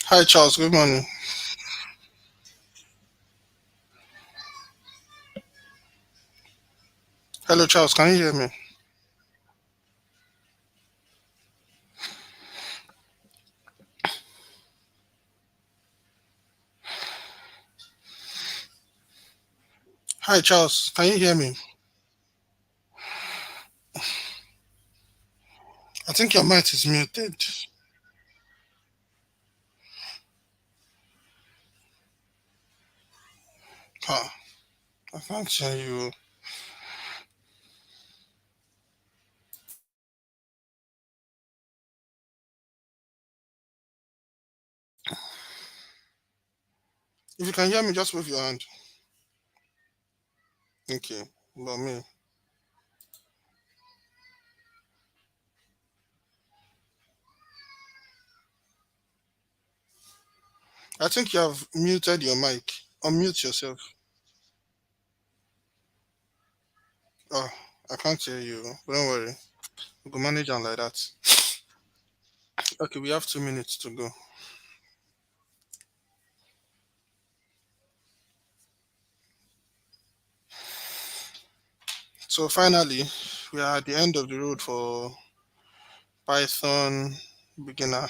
Hi, Charles. Good morning. Hello, Charles. Can you hear me? Hi, Charles. Can you hear me? I think your mic is muted. Ah, I can't hear you. If you can hear me, just wave your hand. Thank you. About me. I think you have muted your mic. Unmute yourself. Oh, I can't hear you. Don't worry. We can manage on like that. Okay, we have 2 minutes to go. So finally, we are at the end of the road for Python beginner.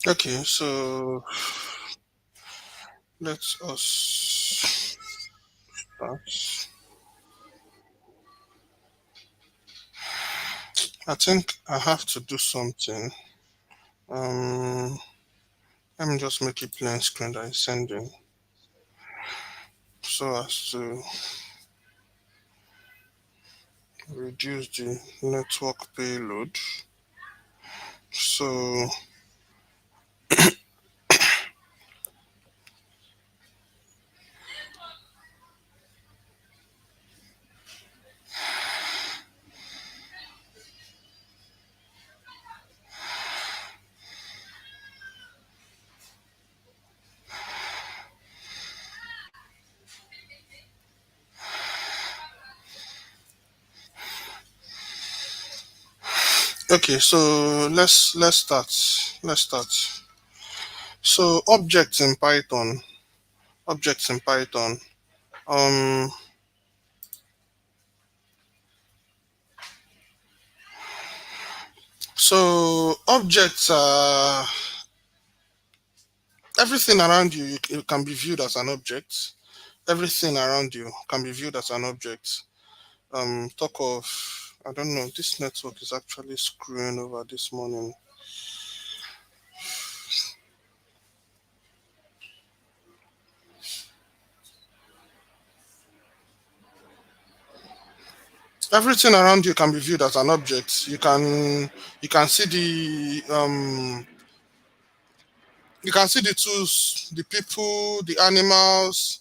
Okay, so let us start. I think I have to do something. Um, Let me just make it plain screen that is sending so as to reduce the network payload. So, okay, so let's start. Let's start. So, objects in Python. Um, so objects are everything around you. You can be viewed as an object. Everything around you can be viewed as an object. Talk of, I don't know, this network is actually screwing over this morning. Everything around you can be viewed as an object. You can see the tools, the people, the animals,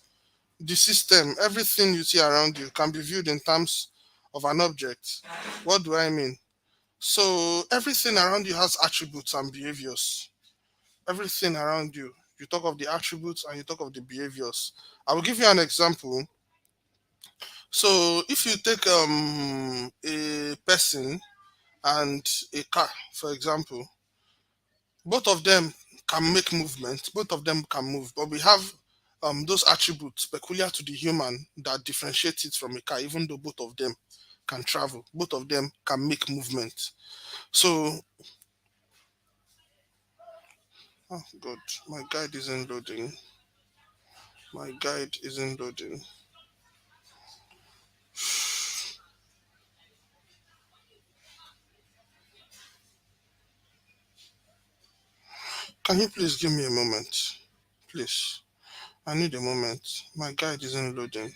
the system. Everything you see around you can be viewed in terms of an object. What do I mean? So everything around you has attributes and behaviors. Everything around you. you talk of the attributes, and you talk of the behaviors. I will give you an example. So if you take a person and a car, for example, both of them can make movement, both of them can move, but we have those attributes peculiar to the human that differentiate it from a car, even though both of them can travel, both of them can make movement. So, oh God, my guide isn't loading. My guide isn't loading. Can you please give me a moment? Please. I need a moment. My guide isn't loading.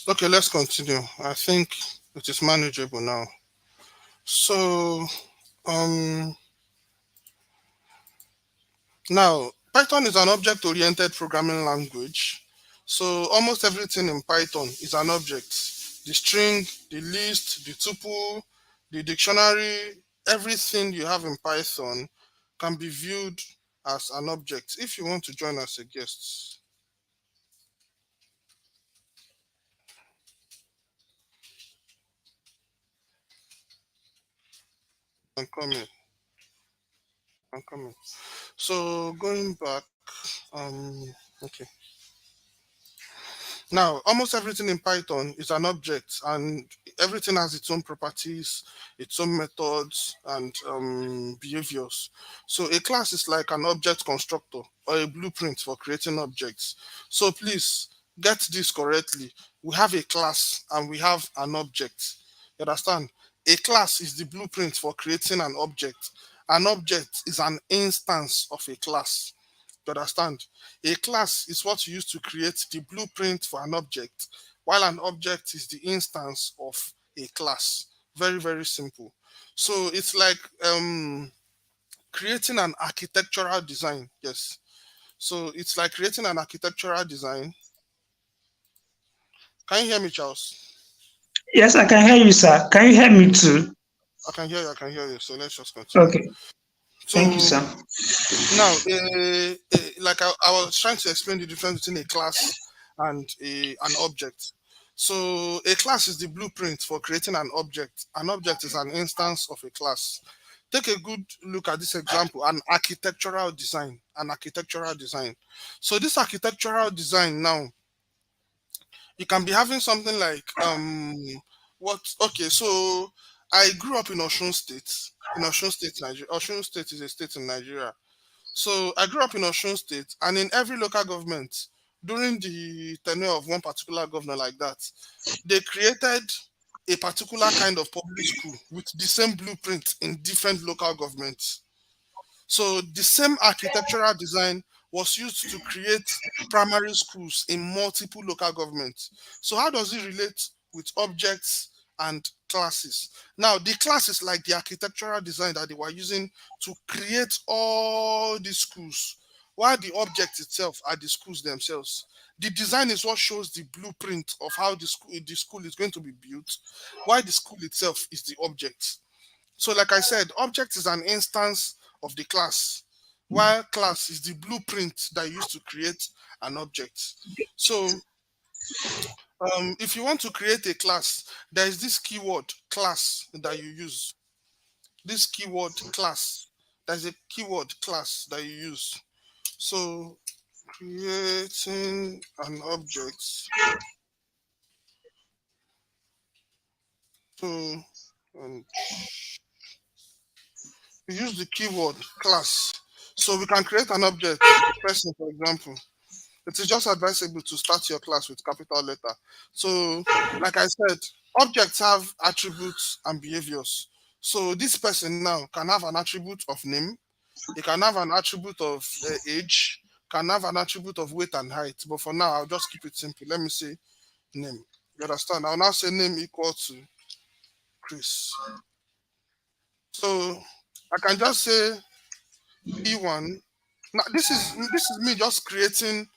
Okay, let's continue. I think it is manageable now. So, um, now Python is an object-oriented programming language. So almost everything in Python is an object. The string, the list, the tuple, the dictionary, everything you have in Python can be viewed as an object. If you want to join as a guest, I'm coming. I'm coming. So going back, okay. Now, almost everything in Python is an object, and everything has its own properties, its own methods, and behaviors. So, a class is like an object constructor or a blueprint for creating objects. So, please get this correctly. We have a class and we have an object. You understand? A class is the blueprint for creating an object. An object is an instance of a class. You understand? A class is what you use to create the blueprint for an object, while an object is the instance of a class. Very, very simple. So it's like creating an architectural design. Yes. So it's like creating an architectural design. Can you hear me, Charles? Yes, I can hear you, sir. Can you hear me too? I can hear you. I can hear you. So let's just continue. Okay. Thank you, So sir. now, like I was trying to explain the difference between a class and an object. So a class is the blueprint for creating an object. An object is an instance of a class. Take a good look at this example, an architectural design. An architectural design. So this architectural design now, you can be having something like what okay, so I grew up in Osun State. In Osun State, Nigeria. Osun State is a state in Nigeria. So I grew up in Osun State, and in every local government, during the tenure of one particular governor like that, they created a particular kind of public school with the same blueprint in different local governments. So the same architectural design was used to create primary schools in multiple local governments. So how does it relate with objects and classes? Now the classes like the architectural design that they were using to create all these schools, while the object itself are the schools themselves. The design is what shows the blueprint of how the school is going to be built, while the school itself is the object. So, like I said, object is an instance of the class, while class is the blueprint that you use to create an object. So, if you want to create a class, there is this keyword class that you use. This keyword class, there's a keyword class that you use. So, creating an object. So, um, we use the keyword class. So we can create an object, person, for example. It is just advisable to start your class with capital letter. So, like I said, objects have attributes and behaviors. So this person now can have an attribute of name. He can have an attribute of age. Can have an attribute of weight and height. But for now, I'll just keep it simple. Let me say name. You understand? I'll now say name equal to Chris. So I can just say P1. Now this is me just creating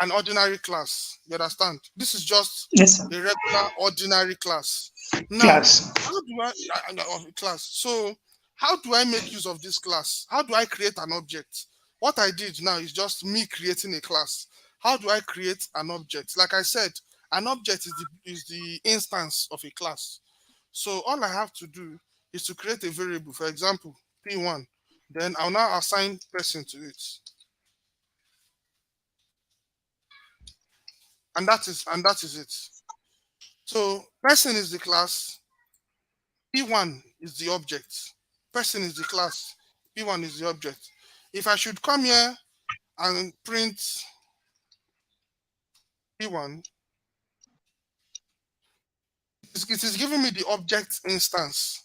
an ordinary class. You understand? This is just Yes, sir. a regular ordinary class. Now, Class. how do of a class? So, how do I make use of this class? How do I create an object? What I did now is just me creating a class. How do I create an object? Like I said, an object is the instance of a class. So all I have to do is to create a variable. For example, P1. Then I'll now assign person to it. And that is it. So person is the class, P1 is the object. Person is the class, P1 is the object. If I should come here and print P1, it is giving me the object instance.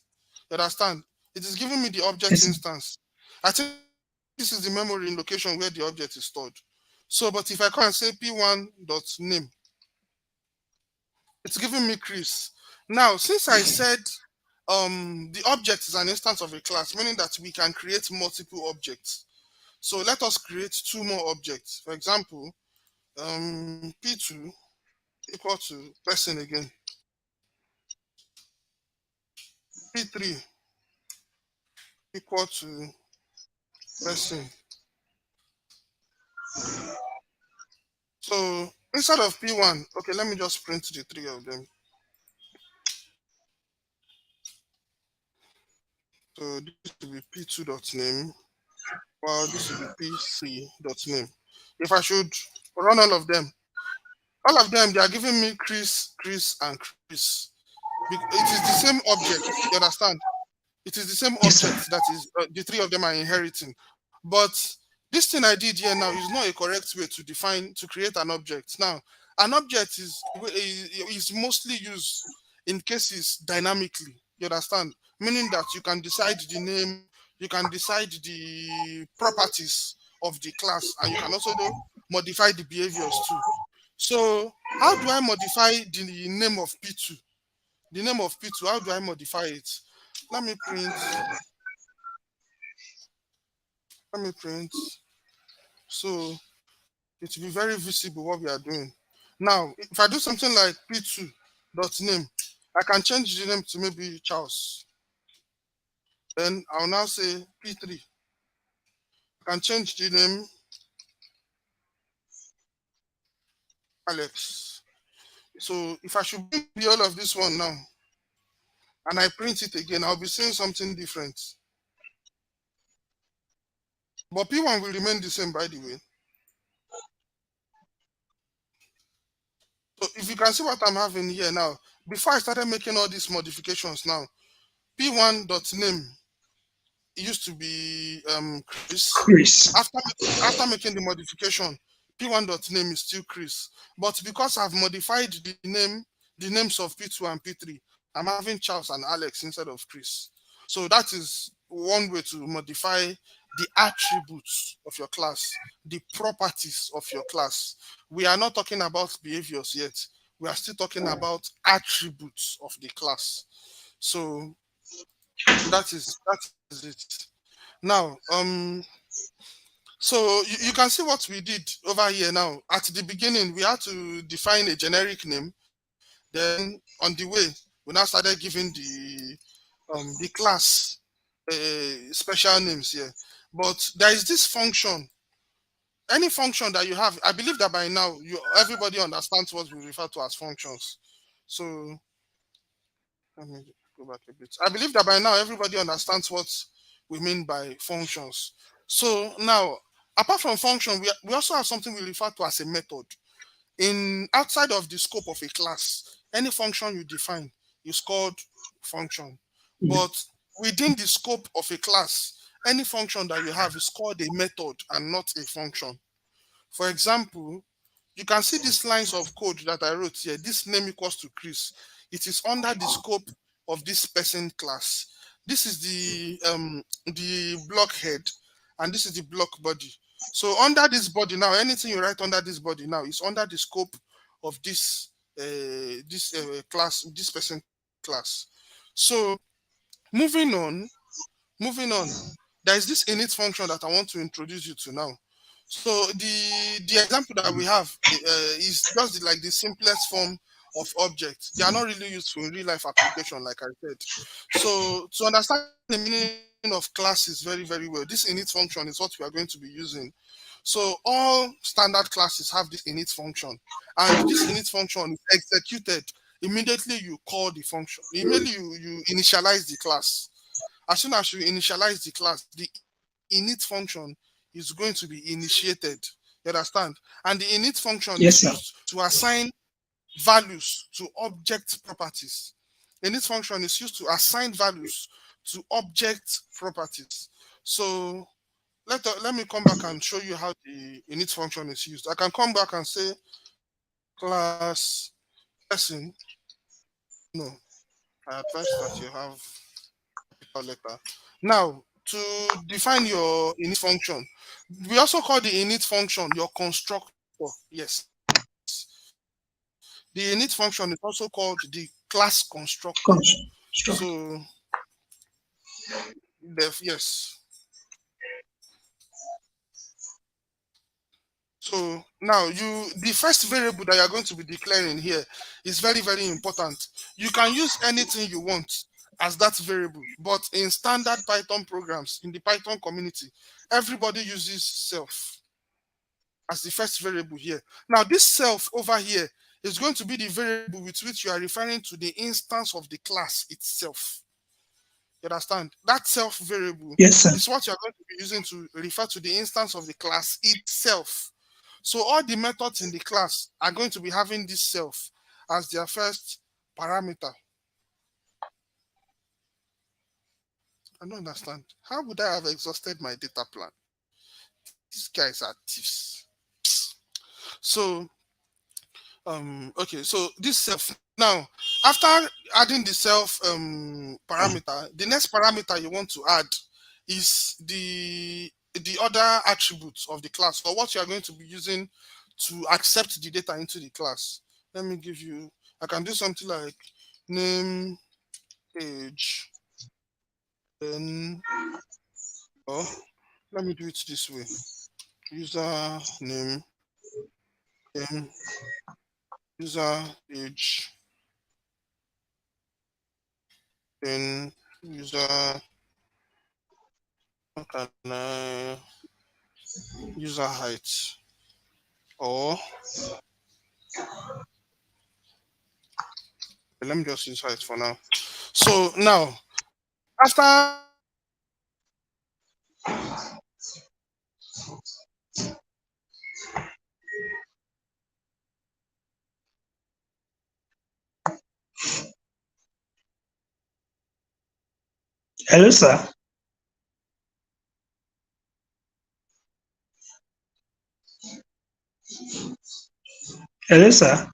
You understand? It is giving me the object Yes, sir. instance. I think this is the memory in location where the object is stored. So, but if I come and say P1 dot name, it's giving me Chris. Now, since I said the object is an instance of a class, meaning that we can create multiple objects. So let us create two more objects. For example, P2 equal to person again. P3 equal to person. So instead of P1, okay, let me just print the three of them. So this will be P2 dot name, while this will be P3 dot name. If I should run all of them, they are giving me Chris, Chris, and Chris. It is the same object. You understand? It is the same Yes, sir. object that is the three of them are inheriting. But this thing I did here now is not a correct way to create an object. Now, an object is mostly used in cases dynamically. You understand? Meaning that you can decide the name, you can decide the properties of the class, and you can also modify the behaviors too. So, how do I modify the name of P2? The name of P2, how do I modify it? Let me print. Let me print. So it will be very visible what we are doing. Now, if I do something like P2 dot name, I can change the name to maybe Charles. Then I'll now say P3. I can change the name Alex. So if I should bring the all of this one now and I print it again, I'll be seeing something different. But P1 will remain the same, by the way. So if you can see what I'm having here now, before I started making all these modifications now, P1.name used to be Chris. Chris. After making the modification, P1.name is still Chris. But because I've modified the names of P2 and P3, I'm having Charles and Alex instead of Chris. So that is one way to modify the attributes of your class, the properties of your class. We are not talking about behaviors yet. We are still talking about attributes of the class. So that is it. Now, so you can see what we did over here now. At the beginning, we had to define a generic name. Then on the way, we now started giving the class special names here. But there is this function. Any function that you have, I believe that by now everybody understands what we refer to as functions. So let me go back a bit. I believe that by now everybody understands what we mean by functions. So now, apart from function, we also have something we refer to as a method. In outside of the scope of a class, any function you define is called function. But within the scope of a class, any function that you have is called a method and not a function. For example, you can see these lines of code that I wrote here. This name equals to Chris. It is under the scope of this person class. This is the block head, and this is the block body. So under this body now, anything you write under this body now is under the scope of this class, this person class. So moving on, moving on, there is this init function that I want to introduce you to now. So the example that we have is just like the simplest form of object. They are not really useful in real life application, like I said. So to understand the meaning of classes very, very well, this init function is what we are going to be using. So all standard classes have this init function, and this init function is executed immediately you call the function. Immediately you initialize the class. As soon as you initialize the class, the init function is going to be initiated. You understand? And the init function is Yes, sir. used to assign values to object properties. Init function is used to assign values to object properties. So let me come back and show you how the init function is used. I can come back and say class person. No, I advise that you have capital letter. Now, to define your init function, we also call the init function your constructor. Yes. The init function is also called the class constructor. Construct. So, yes. So now the first variable that you're going to be declaring here is very, very important. You can use anything you want as that variable, but in standard Python programs, in the Python community, everybody uses self as the first variable here. Now, this self over here is going to be the variable with which you are referring to the instance of the class itself. You understand? That self variable Yes, sir. is what you're going to be using to refer to the instance of the class itself. So all the methods in the class are going to be having this self as their first parameter. I don't understand. How would I have exhausted my data plan? These guys are thieves. So, okay, so this self now, after adding the self parameter, the next parameter you want to add is the other attributes of the class, or what you are going to be using to accept the data into the class. Let me give you, I can do something like name, age, then, oh, let me do it this way. User name, then user age, then user, how can I, user height, or let me just use height for now. So now, after Hello, sir. Hello, sir.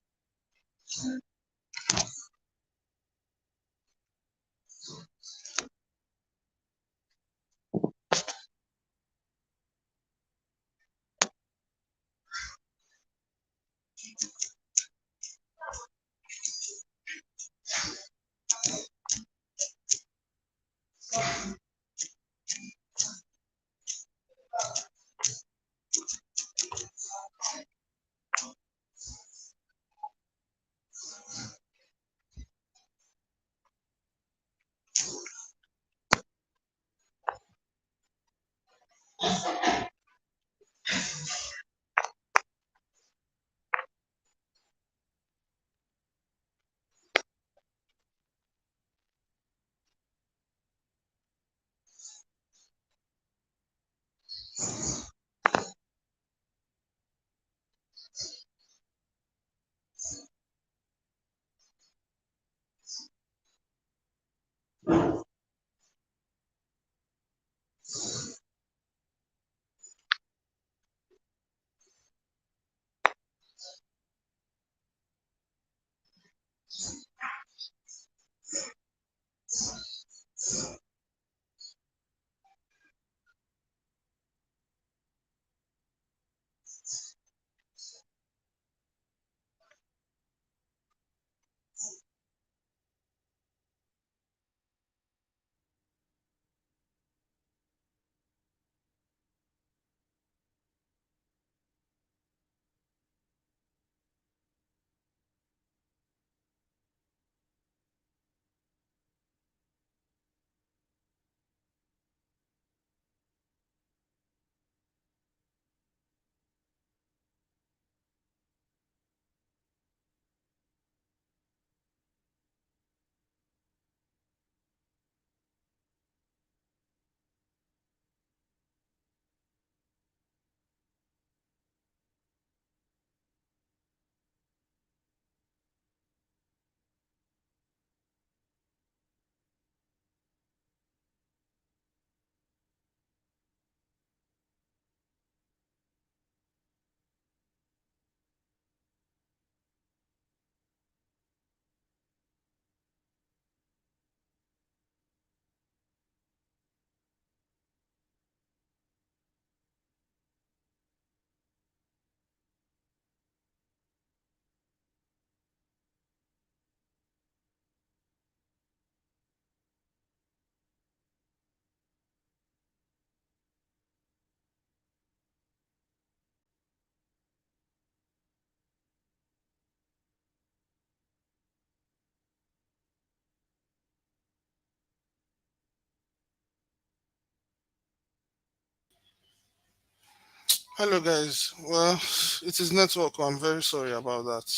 hello guys. Well, it is network. I'm very sorry about that.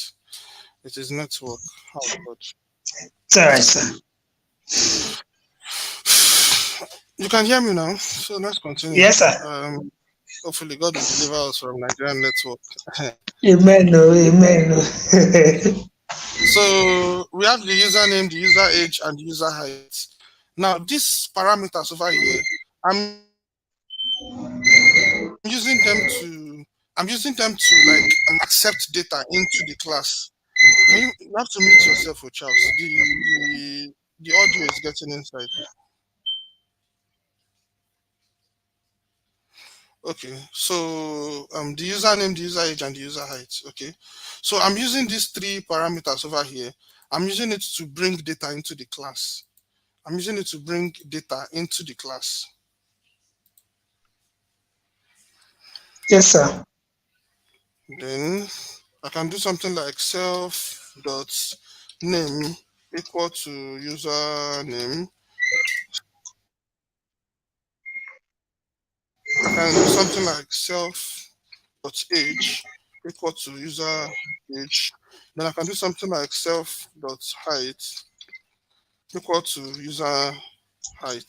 It is network. Oh God. It's all right, sir. You can hear me now. So let's continue. Yes, sir. Hopefully God will deliver us from Nigerian network. Amen. No, amen. No. So we have the username, the user age, and the user height. Now these parameters over here, I'm using them to accept data into the class. You have to mute yourself, oh Charles. The audio is getting inside. Okay, so the username, the user age, and the user height. Okay, so I'm using these three parameters over here. I'm using it to bring data into the class. I'm using it to bring data into the class. Yes, sir. Then I can do something like self dot name equal to username. I can do something like self dot age equal to user age. Then I can do something like self dot height equal to user height.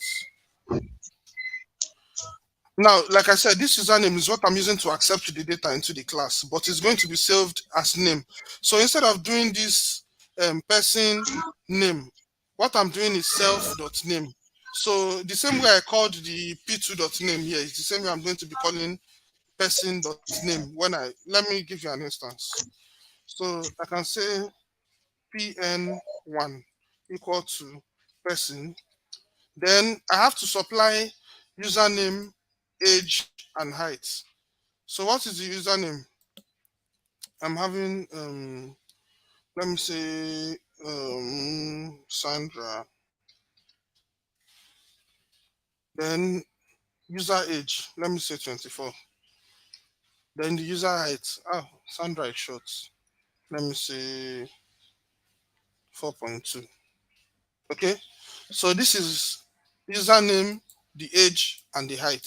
Now, like I said, this username is what I'm using to accept the data into the class, but it's going to be saved as name. So instead of doing this person name, what I'm doing is self.name. So the same way I called the p2.name here is the same way I'm going to be calling person.name when let me give you an instance. So I can say pn1 equal to person. Then I have to supply username, age, and height. So what is the username? I'm having let me say Sandra. Then user age, let me say 24. Then the user height. Oh, Sandra is short. Let me say 4.2. Okay. So this is username, the age, and the height.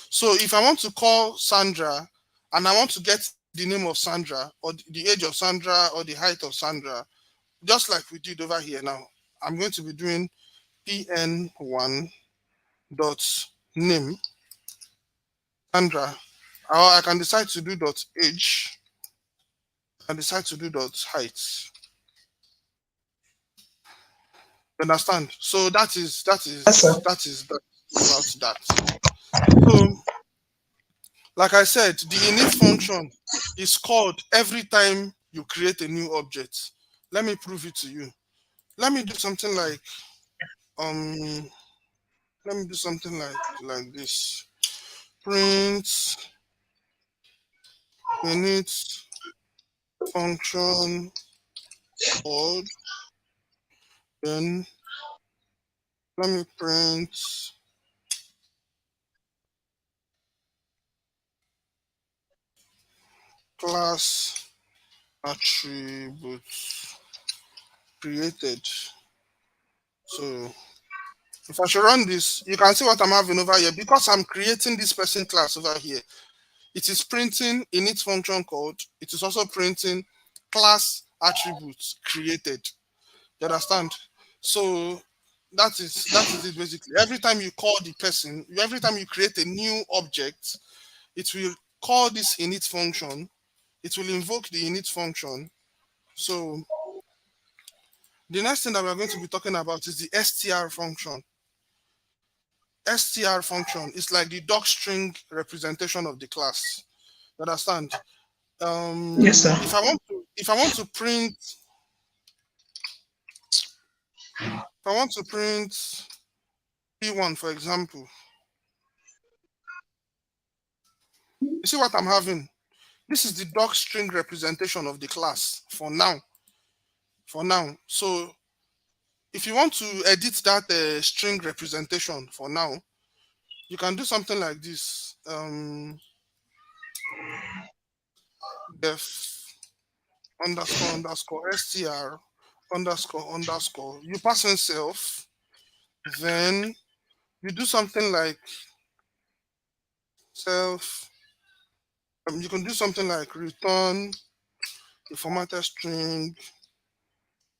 So if I want to call Sandra and I want to get the name of Sandra or the age of Sandra or the height of Sandra, just like we did over here now, I'm going to be doing pn1 dot name Sandra, or I can decide to do dot age and decide to do dot height. You understand? So Yes, sir. that about that. So like I said, the init function is called every time you create a new object. Let me prove it to you. Let me do something like um let me do something like this. Print init function called, then let me print class attributes created. So if I should run this, you can see what I'm having over here. Because I'm creating this person class over here, it is printing init function code. It is also printing class attributes created. You understand? So that is it basically. Every time you call the person, every time you create a new object, it will call this init function. It will invoke the init function. So the next thing that we're going to be talking about is the str function. Str function is like the docstring representation of the class. You understand? Yes, sir. If I want to print p1 for example, you see what I'm having? This is the docstring representation of the class for now. For now. So if you want to edit that string representation for now, you can do something like this. Def underscore underscore str underscore underscore. You pass in self, then you do something like self. You can do something like return a formatted string.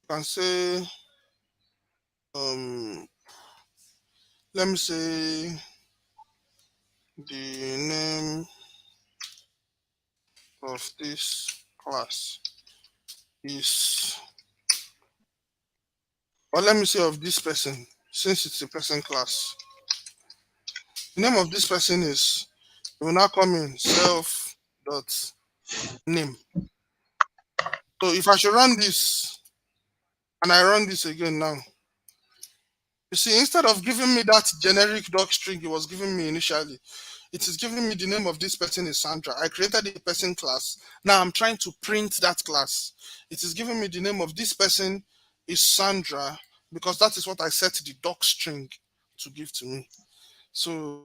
You can say, let me say the name of this class is, or let me say of this person, since it's a person class. The name of this person is, it will now come in self dot name. So if I should run this and I run this again now, you see, instead of giving me that generic doc string it was giving me initially, it is giving me the name of this person is Sandra. I created a person class. Now I'm trying to print that class. It is giving me the name of this person is Sandra because that is what I set the doc string to give to me. So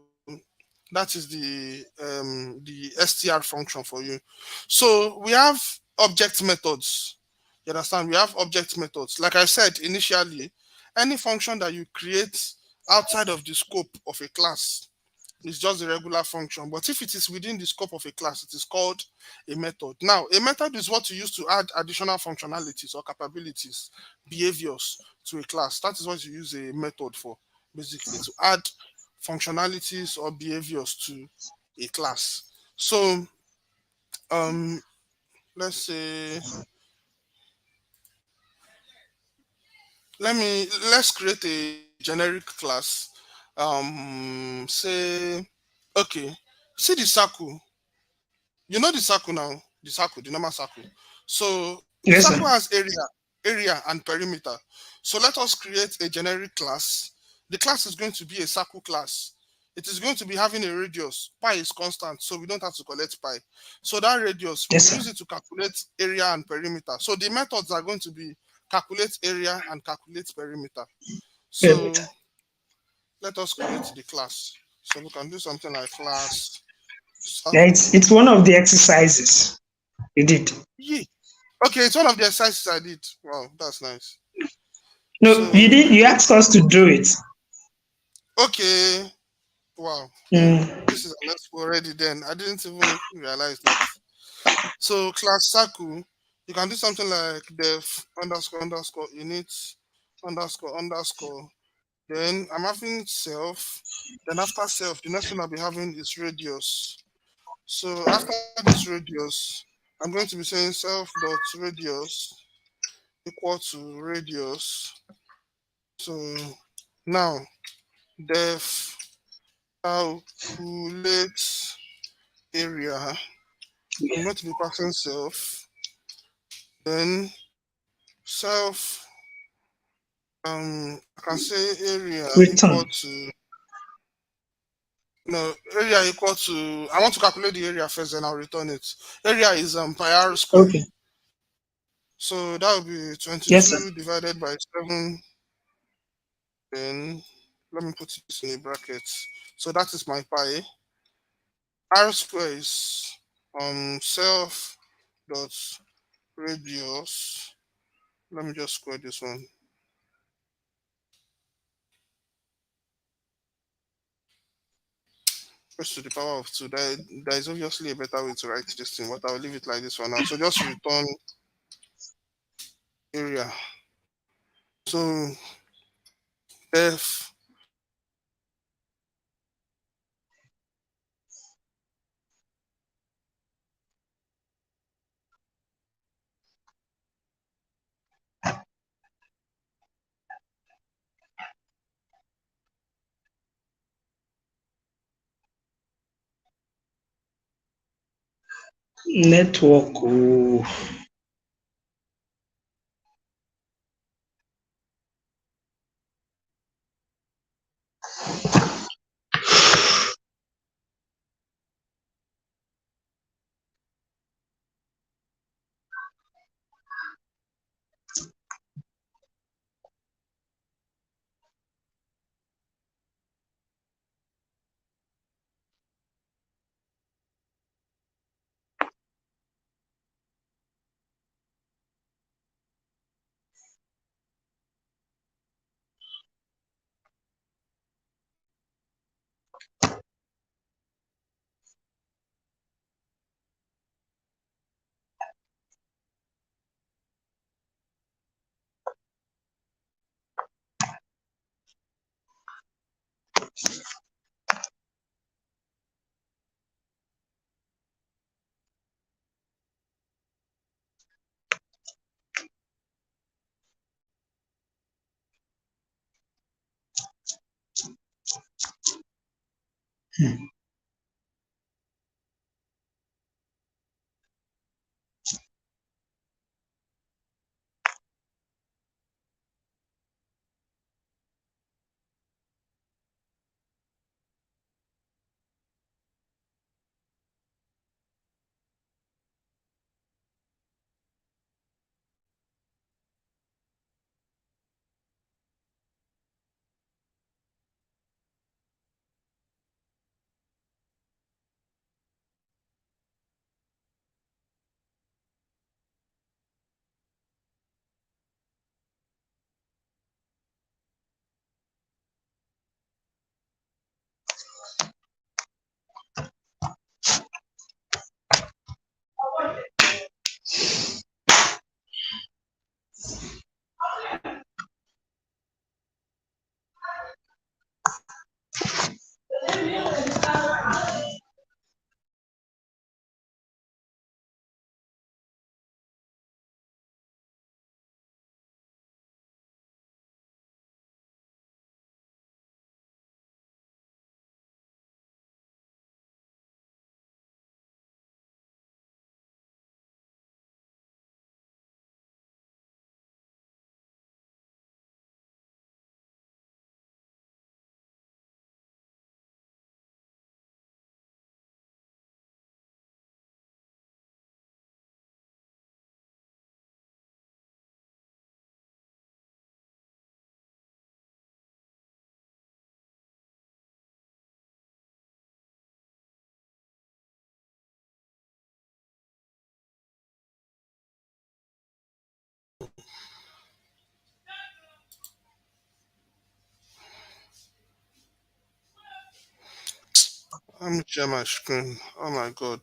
that is the str function for you. So we have object methods. You understand? We have object methods. Like I said initially, any function that you create outside of the scope of a class It's just a regular function. But if it is within the scope of a class, it is called a method. Now, a method is what you use to add additional functionalities or capabilities, behaviors to a class. That is what you use a method for, basically, to add functionalities or behaviors to a class. So, um, let's say, let's create a generic class. Say, okay, see the circle. You know the circle now, the normal circle. So the Yes, circle sir. has area and perimeter. So let us create a generic class. The class is going to be a circle class. It is going to be having a radius. Pi is constant, so we don't have to collect pi. So that radius, we Yes, will sir. use it to calculate area and perimeter. So the methods are going to be calculate area and calculate perimeter. So Perimeter. let us create the class. So we can do something like class Yeah, circle. it's one of the exercises you did. Yeah. Okay, it's one of the exercises I did. Wow, that's nice. No, you So, did. You asked us to do it. okay, wow. Mm, This is an expo already then. I didn't even realize that. So, class circle, you can do something like def underscore underscore init underscore underscore. Then I'm having self. Then after self, the next one I'll be having is radius. So after this radius, I'm going to be saying self dot radius equal to radius. So now def calculate area. I'm going to be passing self. Then self I can say area equal return. to no area equal to I want to calculate the area first, then I'll return it. Area is pi r square. Okay. So that would be Yes, sir. 22 divided by 7. Then let me put this in a bracket. So that is my pi. R square is self dot radius. Let me just square this one. Raised to the power of 2. There is obviously a better way to write this thing, but I'll leave it like this for now. So just return area. So f Network. Oh, Let me share my screen. Oh my god.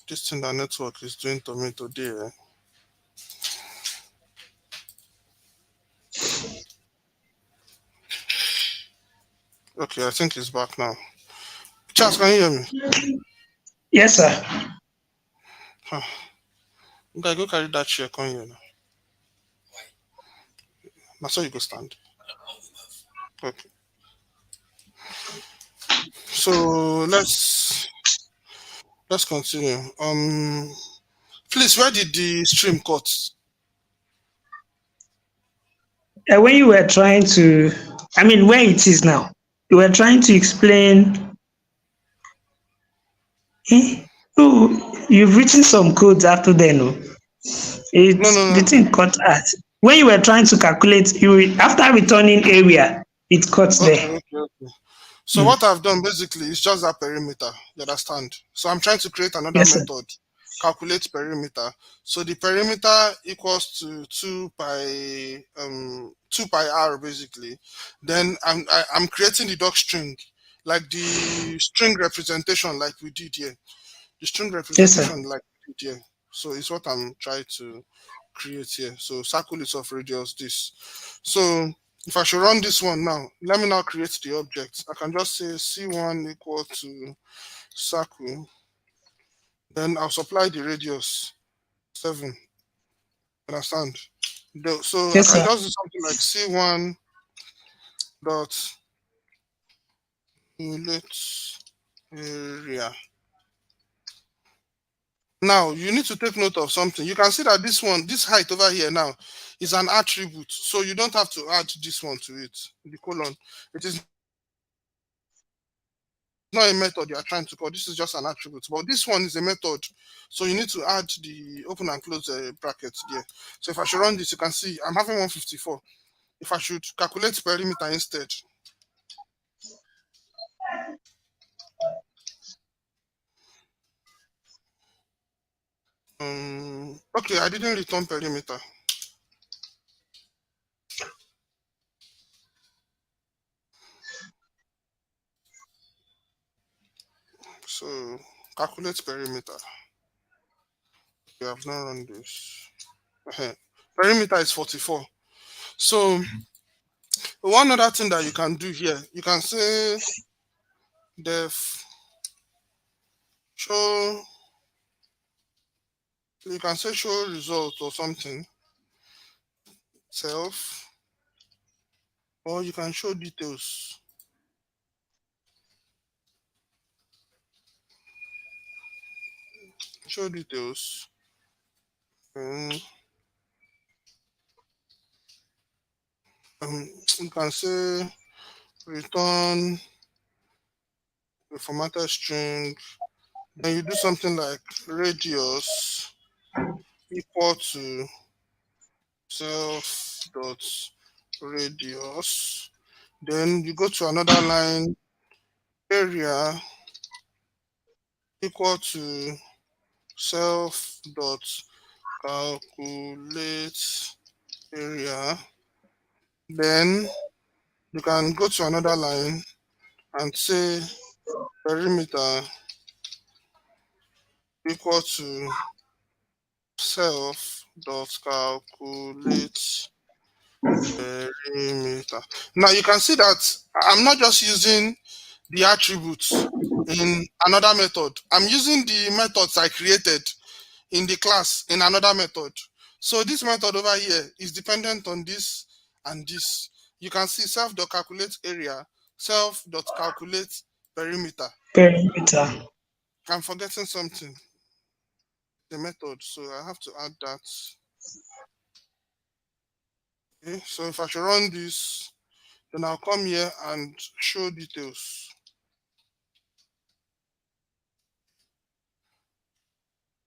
This thing that network is doing to me today. Okay, I think it's back now. Charles, can you hear me? Yes, sir. Huh. Okay, go carry that chair, come here now. Now so you go stand. Okay. So let's continue. Please, where did the stream cut? When you were trying to, I mean, where it is now, you were trying to explain. Oh, you've written some codes after then. Oh. No, It's no, the no. thing cut out. When you were trying to calculate, after returning area, it cuts Okay, there. okay, okay. So Mm. what I've done basically is just that perimeter. You understand? So I'm trying to create another Yes, sir. method, calculate perimeter. So the perimeter equals to two pi r basically. Then I'm creating the doc string, like the string representation, like we did here. The string Yes, sir. representation, like we did here. So it's what I'm trying to create here. So circle is of radius this. So if I should run this one now, let me now create the object. I can just say C1 equal to circle. Then I'll supply the radius 7. Understand? So I Yes, can sir. just do something like C1 dot calculate area. Now you need to take note of something. You can see that this height over here now is an attribute. So you don't have to add this one to it, the colon. It is not a method you are trying to call. This is just an attribute. But this one is a method. So you need to add the open and close brackets there. So if I should run this, you can see I'm having 154. If I should calculate perimeter instead. Okay, I didn't return perimeter. So calculate perimeter. You have not run this. Perimeter is 44. So one other thing that you can do here, you can say def show, you can say show result or something, self, or you can show details. Show details. Um, you can say return a formatted string. Then you do something like radius equal to self dot radius. Then you go to another line, area equal to self dot calculate area. Then you can go to another line and say perimeter equal to self dot calculate perimeter. Now you can see that I'm not just using the attributes in another method. I'm using the methods I created in the class in another method. So this method over here is dependent on this and this. You can see self.calculate area, self.calculate perimeter. Perimeter. I'm forgetting something, the method, so I have to add that. Okay, so if I should run this, then I'll come here and show details.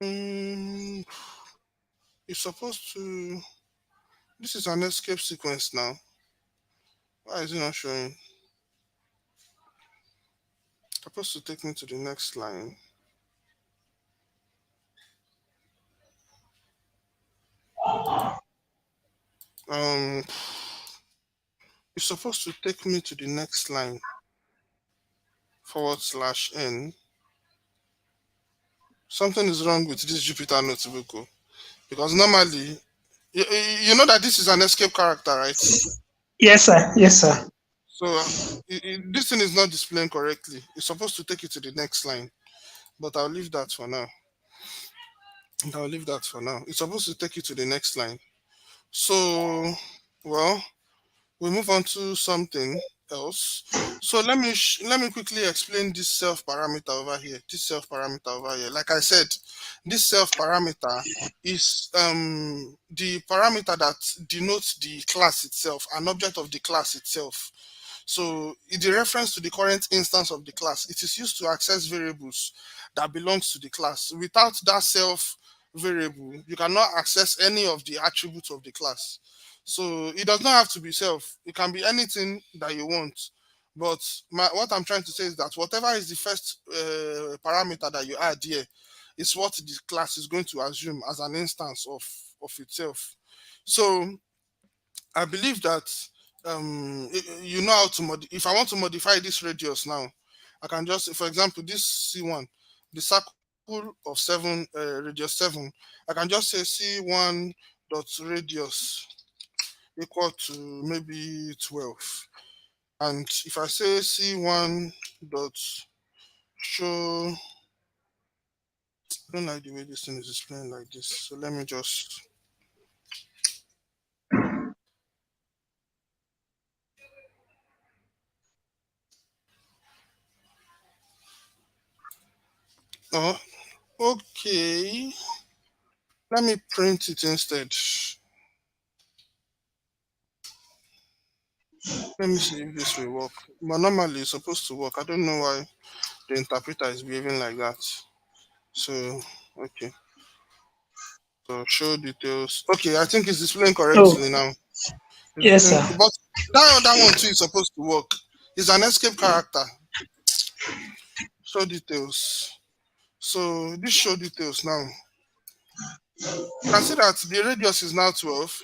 Mm, it's supposed to, this is an escape sequence now. Why is it not showing? It's supposed to take me to the next line. Um, it's supposed to take me to the next line. /n. Something is wrong with this Jupyter notebook, oh, because normally you know that this is an escape character, right? Yes, sir. Yes, sir. So this thing is not displaying correctly. It's supposed to take you to the next line, but I'll leave that for now. I'll leave that for now. It's supposed to take you to the next line. So, well, we move on to something else. So let me quickly explain this self parameter over here. This self parameter over here. Like I said, this self parameter is the parameter that denotes the class itself, an object of the class itself. So in the reference to the current instance of the class, it is used to access variables that belongs to the class. Without that self variable, you cannot access any of the attributes of the class. So it does not have to be self. It can be anything that you want. But what I'm trying to say is that whatever is the first parameter that you add here is what the class is going to assume as an instance of itself. So I believe that you know how to if I want to modify this radius now, I can just, for example, this C1, the circle of 7, radius 7, I can just say C1 dot radius equal to maybe 12. And if I say C1 dot show, I don't like the way this thing is displaying like this. So let me just, oh, okay. Let me print it instead. Let me see if this will work. But normally it's supposed to work. I don't know why the interpreter is behaving like that. So, okay. So show details. Okay, I think it's displaying Oh, correctly now. It's yes, displaying, sir. but that other one too is supposed to work. It's an escape character. Show details. So this show details now. You can see that the radius is now 12.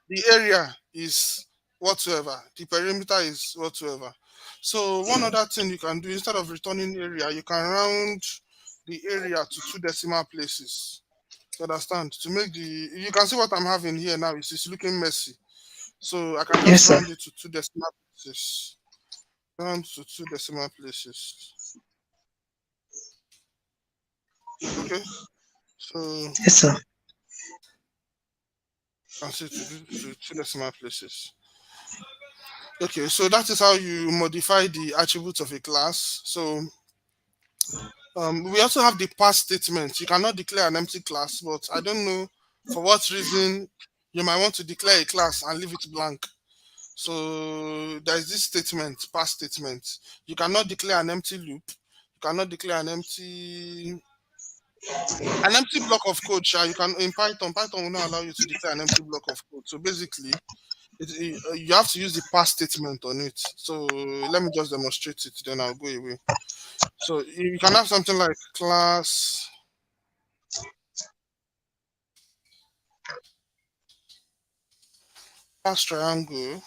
The area is whatsoever. The perimeter is whatsoever. So one other thing you can do, instead of returning area, you can round the area to 2 decimal places. You understand? To make you can see what I'm having here now. It's looking messy. So I can just Yes, sir. round it to 2 decimal places. Round to 2 decimal places. Okay. So Yes, sir. I can see to do to 2 decimal places. Okay, so that is how you modify the attributes of a class. So we also have the pass statement. You cannot declare an empty class, but I don't know for what reason you might want to declare a class and leave it blank. So there is this statement, pass statement. You cannot declare an empty loop. You cannot declare an empty block of code. Sha. You can in Python will not allow you to declare an empty block of code. So basically, you have to use the pass statement on it. So let me just demonstrate it, then I'll go away. So you can have something like class triangle.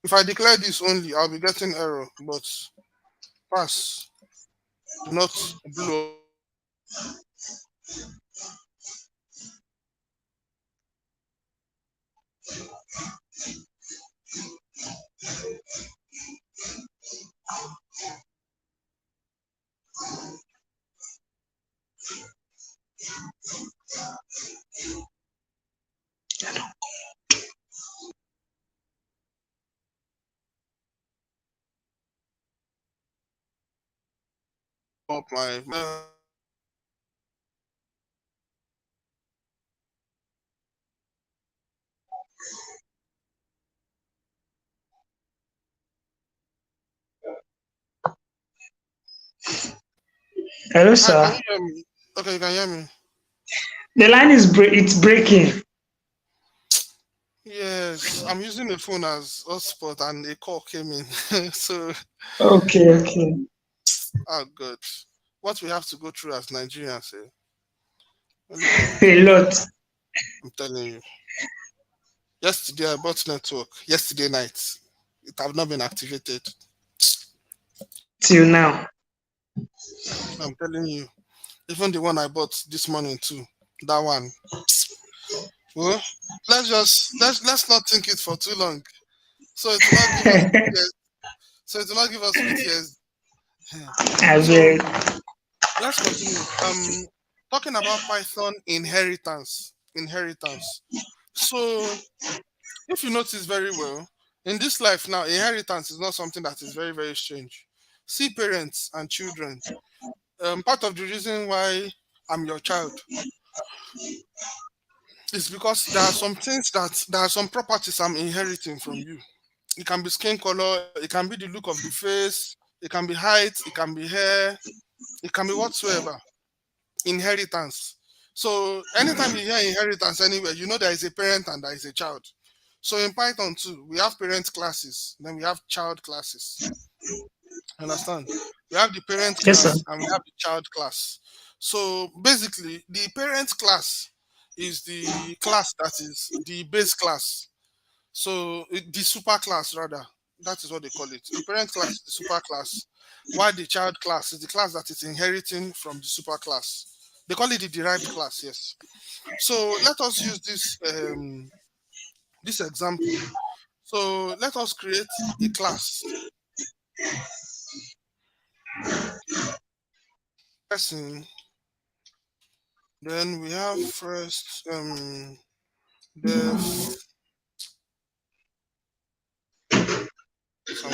If I declare this only, I'll be getting error, but pass do not blow up my Hello, Hi, can sir. you hear me? Okay, you can hear me. The line is it's breaking. Yes, I'm using a phone as hotspot and a call came in. So, Okay, okay. oh god. What we have to go through as Nigerians, only God knows. A lot. I'm telling you. Yesterday I bought network. Yesterday night. It have not been activated. till now. I'm telling you. Even the one I bought this morning too. That one. Well, let's not think it for too long. So it will not give us PTSD. So it will not give us PTSD. I So will. let's continue. Talking about Python inheritance. Inheritance. So if you notice very well, in this life now, inheritance is not something that is very, very strange. See parents and children. Part of the reason why I'm your child is because there are some things that there are some properties I'm inheriting from you. It can be skin color, it can be the look of the face, it can be height, it can be hair, it can be whatsoever. Inheritance. So anytime you hear inheritance anywhere, you know there is a parent and there is a child. So in Python too, we have parent classes, then we have child classes. Understand? We have the parent Yes, sir. class and we have the child class. So basically, the parent class is the class that is the base class. So the super class rather, that is what they call it. The parent class is the super class, while the child class is the class that is inheriting from the super class. They call it the derived class, yes. So let us use this example. So let us create a class person. Then we have first def some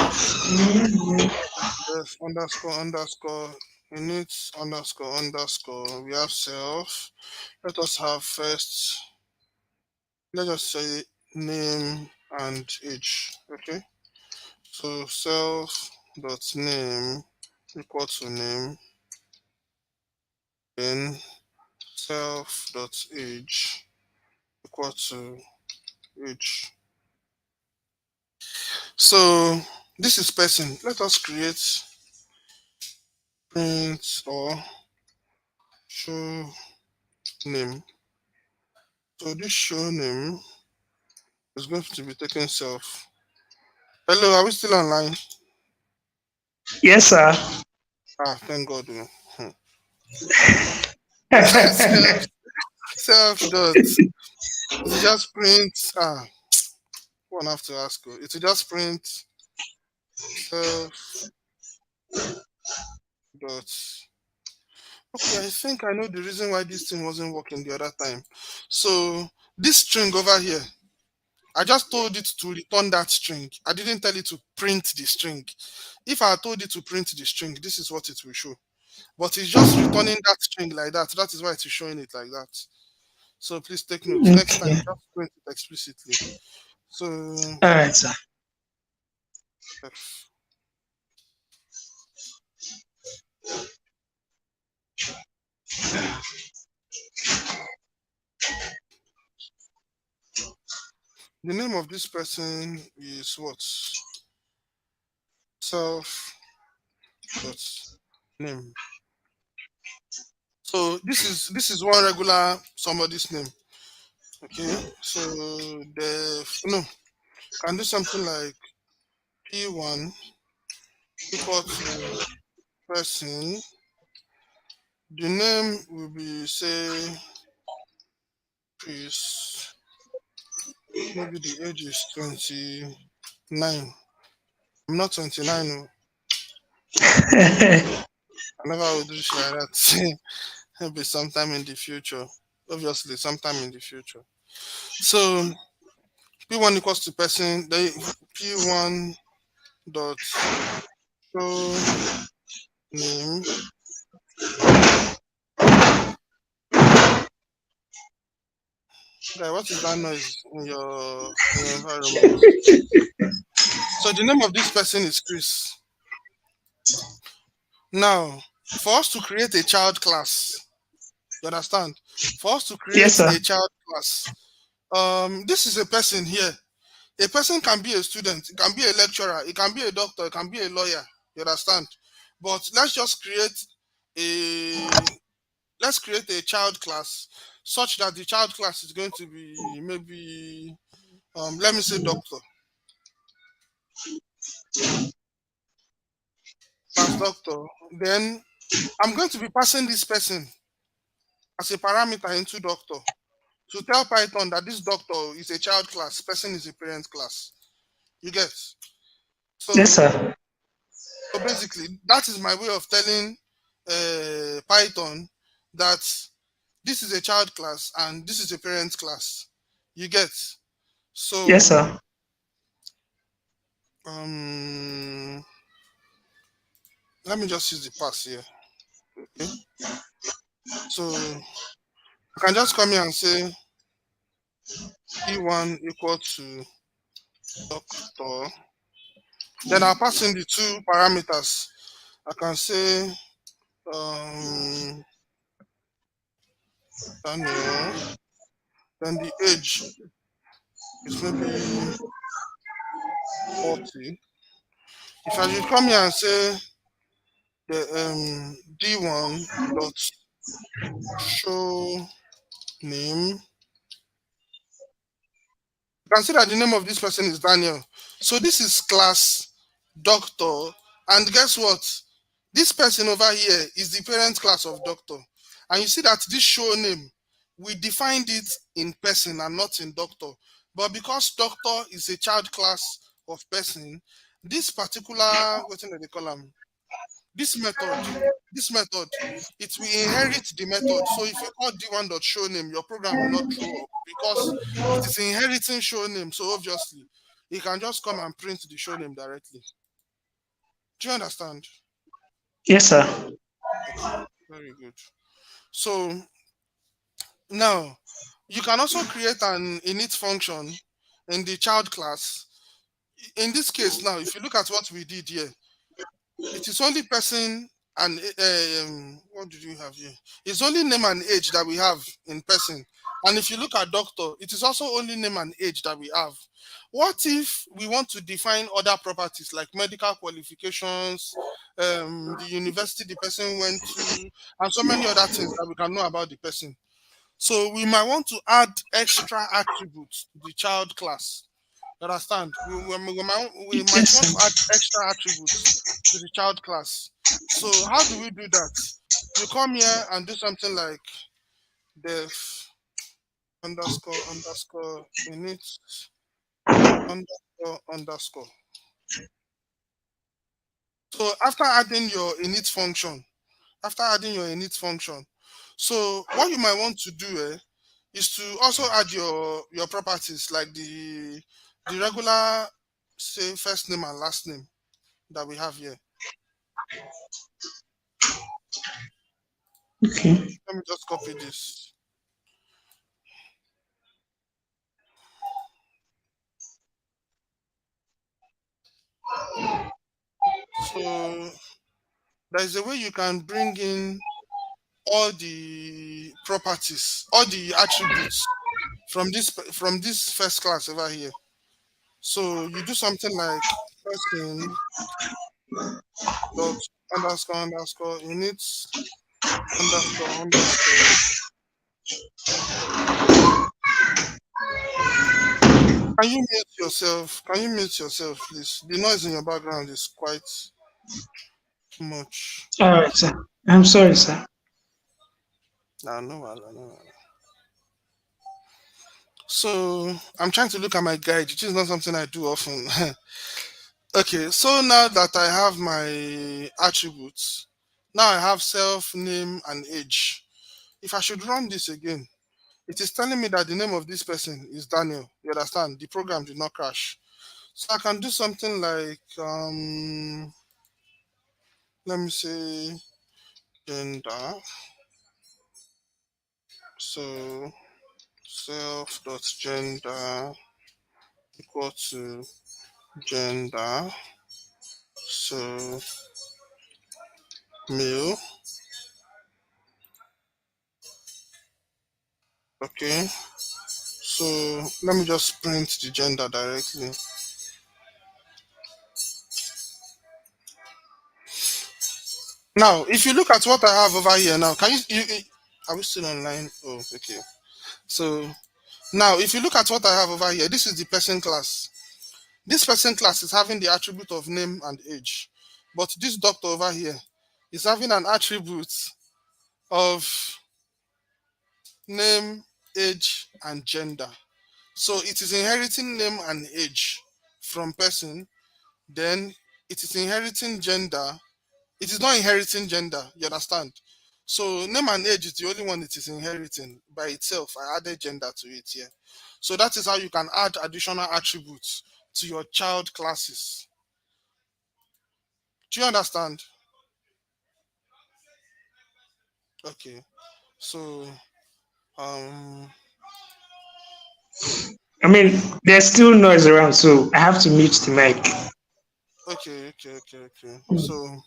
def underscore underscore init underscore underscore. We have self. Let us have first. Let us say name and age. Okay. So self dot name equal to name. Then self dot age equal to age. So this is person. Let us create print or show name. So this show name is going to be taken self. Hello, are we still online? Yes, sir. Ah, thank God. Hmm. self self dot. It will just print. One have to ask you. It will just print self dot. Okay, I think I know the reason why this thing wasn't working the other time. So this string over here, I just told it to return that string. I didn't tell it to print the string. If I had told it to print the string, this is what it will show. But it's just returning that string like that. That is why it is showing it like that. So please take note. Next time, Okay. just print it explicitly. So All right, sir. F. The name of this person is what? Self dot name. So this is one regular somebody's name. Okay. So the no can do something like P1 equal to person. The name will be say Chris. Maybe the age is 29. I'm not 29. Oh. I never would do shit like that. Maybe sometime in the future. Obviously, sometime in the future. So P1 equals to person. Then P1 dot show name. Guy, what is that noise in your environment? So the name of this person is Chris. Now, for us to create a child class, you understand? For us to Yes, create sir. a child class, this is a person here. A person can be a student, it can be a lecturer, it can be a doctor, it can be a lawyer. You understand? But a let's create a child class such that the child class is going to be maybe let me say doctor. plus doctor, then I'm going to be passing this person as a parameter into doctor to tell Python that this doctor is a child class, person is a parent class. You get? Yes, So, sir. so basically, that is my way of telling Python that this is a child class and this is a parent class. You get? Yes, So, sir. let me just use the pass here. Okay. So I can just come here and say D1 equal to doctor. Then I'll pass in the two parameters. I can say Daniel. Then the age is maybe 40. If I should come here and say the D1 dot show name, you can see that the name of this person is Daniel. So this is class doctor. And guess what? This person over here is the parent class of doctor. And you see that this show name, we defined it in person and not in doctor. But because doctor is a child class of person, this particular, what do they call them? This method, this method, it will inherit the method. So if you call d1.show name, your program will not throw up because it is inheriting show name. So obviously, you can just come and print the show name directly. Do you understand? Yes, sir. Okay, very good. So now you can also create an init function in the child class. In this case, now, if you look at what we did here, it is only person and what did you have here? It's only name and age that we have in person. And if you look at doctor, it is also only name and age that we have. What if we want to define other properties like medical qualifications, the university the person went to, and so many other things that we can know about the person? So we might want to add extra attributes to the child class. You understand? We might Yes, want to sir. add extra attributes to the child class. So how do we do that? You come here and do something like def underscore underscore init underscore underscore. So after adding your init function, so what you might want to do is to also add your properties like the regular say first name and last name that we have here. Okay. Let me just copy this. So there is a way you can bring in all the properties, all the attributes from this first class over here. So you do something like person dot underscore underscore init underscore underscore. Can you mute yourself? Can you mute yourself, please? The noise in your background is quite too much. All right, sir. I'm sorry, sir. Nah, no, wahala, no. Wahala. So I'm trying to look at my guide, which is not something I do often. Okay, so now that I have my attributes, now I have self, name, and age. If I should run this again, it is telling me that the name of this person is Daniel. You understand? The program did not crash. So I can do something like let me say gender. So self dot gender equal to gender. So male. Okay. So let me just print the gender directly. Now, if you look at what I have over here now, can are we still online? Oh, okay. So now, if you look at what I have over here, this is the person class. This person class is having the attribute of name and age. But this doctor over here is having an attribute of name, age, and gender. So it is inheriting name and age from person, then it is inheriting gender. It is not inheriting gender, you understand? So name and age is the only one it is inheriting by itself. I added gender to it here. So that is how you can add additional attributes to your child classes. Do you understand? Okay. So um I mean, there's still noise around, so I have to mute the mic. okay. So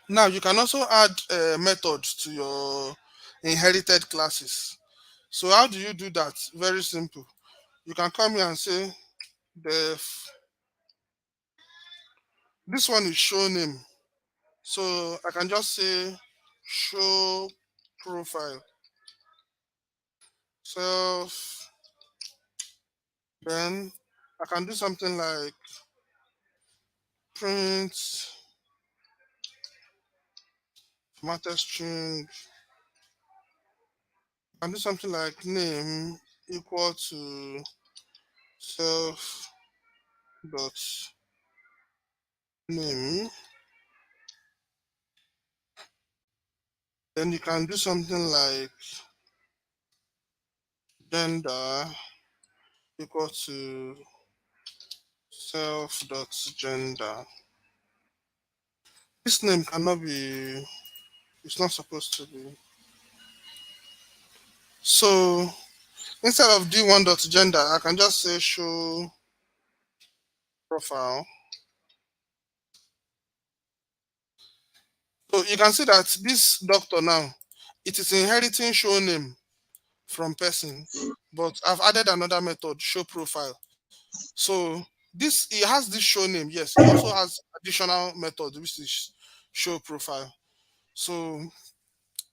now you can also add methods to your inherited classes. So how do you do that? Very simple. You can come here and say this one is show name. So I can just say show profile self. Then I can do something like print formatted string. I can do something like name equal to self dot name. Then you can do something like gender equal to self dot gender. This name cannot be, it's not supposed to be. So instead of d1 dot gender, I can just say show profile. So you can see that this doctor now, it is inheriting show name from person, but I've added another method, show profile. So this, it has this show name, yes, it also has additional method which is show profile. So